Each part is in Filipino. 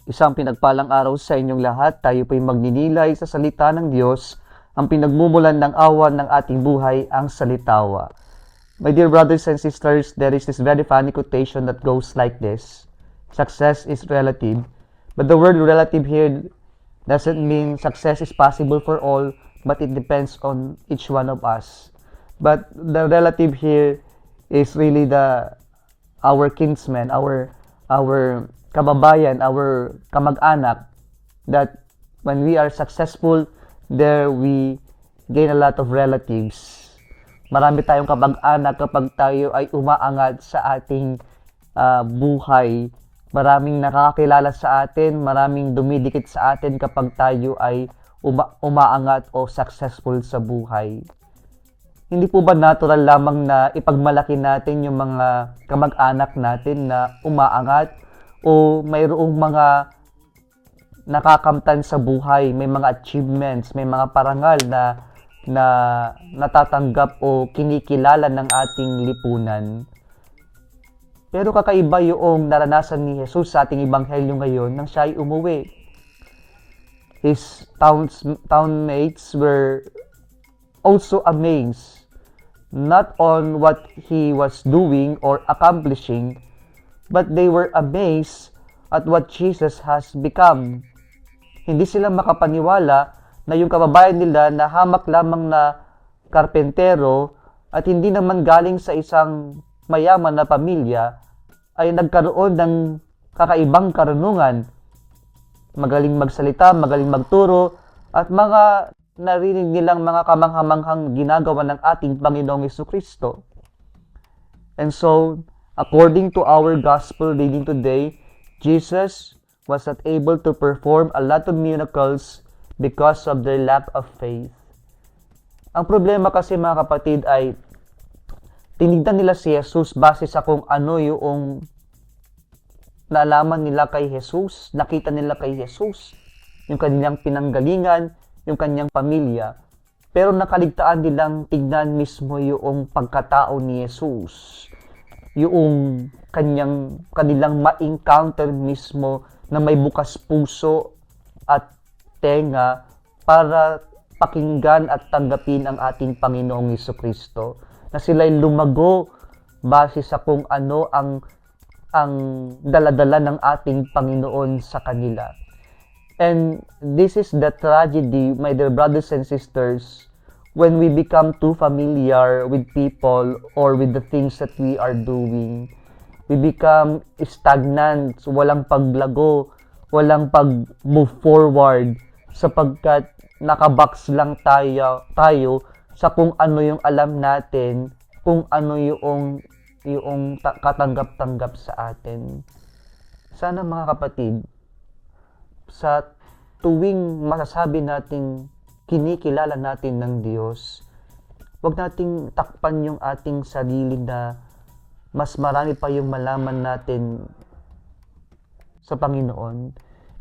Isang pinagpalang araw sa inyong lahat. Tayo po'y magninilay sa salita ng Diyos. Ang pinagmumulan ng awan ng ating buhay, ang salitawa. My dear brothers and sisters, there is this very funny quotation that goes like this. Success is relative. But the word relative here doesn't mean success is possible for all, but it depends on each one of us. But the relative here is really our kinsmen, our kababayan, our kamag-anak, that when we are successful, there we gain a lot of relatives. Marami tayong kamag-anak kapag tayo ay umaangat sa ating buhay. Maraming nakakakilala sa atin, maraming dumidikit sa atin kapag tayo ay umaangat o successful sa buhay. Hindi po ba natural lamang na ipagmalaki natin yung mga kamag-anak natin na umaangat o mayroong mga nakakamtan sa buhay, may mga achievements, may mga parangal na natatanggap o kinikilala ng ating lipunan? Pero kakaiba yung naranasan ni Jesus sa ating ebanghelyo ngayon nang siya ay umuwi. His townmates were also amazed, not on what he was doing or accomplishing, but they were amazed at what Jesus has become. Hindi sila makapaniwala na yung kababayan nila na hamak lamang na karpentero at hindi naman galing sa isang mayaman na pamilya ay nagkaroon ng kakaibang karunungan. Magaling magsalita, magaling magturo, at mga narinig nilang mga kamanghamanghang ginagawa ng ating Panginoong Jesucristo. And so, according to our gospel reading today, Jesus was not able to perform a lot of miracles because of their lack of faith. Ang problema kasi mga kapatid ay tinignan nila si Jesus base sa kung ano yung nalaman nila kay Jesus, nakita nila kay Jesus, yung kanyang pinanggalingan, yung kanyang pamilya. Pero nakaligtaan nilang tignan mismo yung pagkatao ni Jesus, yung kanilang ma-encounter mismo na may bukas puso at tenga para pakinggan at tanggapin ang ating Panginoong Jesucristo, na sila'y lumago base sa kung ano ang daladala ng ating Panginoon sa kanila. And this is the tragedy, my dear brothers and sisters, when we become too familiar with people or with the things that we are doing. We become stagnant, walang paglago, walang pag-move forward, sapagkat nakabox lang tayo sa kung ano yung alam natin, kung ano yung katanggap-tanggap sa atin. Sana mga kapatid, sa tuwing masasabi nating kinikilala natin ng Diyos, huwag nating takpan yung ating sarili na mas marami pa yung malaman natin sa Panginoon.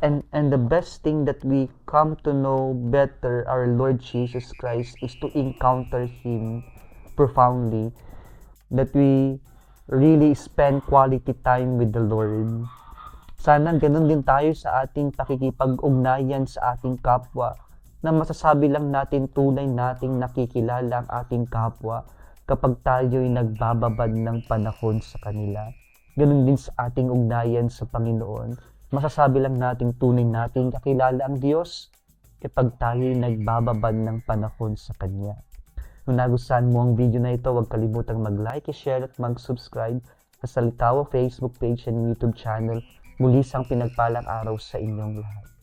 And the best thing that we come to know better our Lord Jesus Christ is to encounter Him profoundly, that we really spend quality time with the Lord. Sana ganun din tayo sa ating pakikipag-ugnayan sa ating kapwa, na masasabi lang natin tunay nating nakikilala ang ating kapwa kapag tayo'y nagbababad ng panahon sa kanila. Ganun din sa ating ugnayan sa Panginoon. Masasabi lang nating tunay nating kakilala ang Diyos kapag tayo'y nagbababad ng panahon sa Kanya. Kung nagustuhan mo ang video na ito, huwag kalimutang mag-like, share at mag-subscribe sa Salitawa Facebook page and YouTube channel. Muli isang pinagpalang araw sa inyong lahat.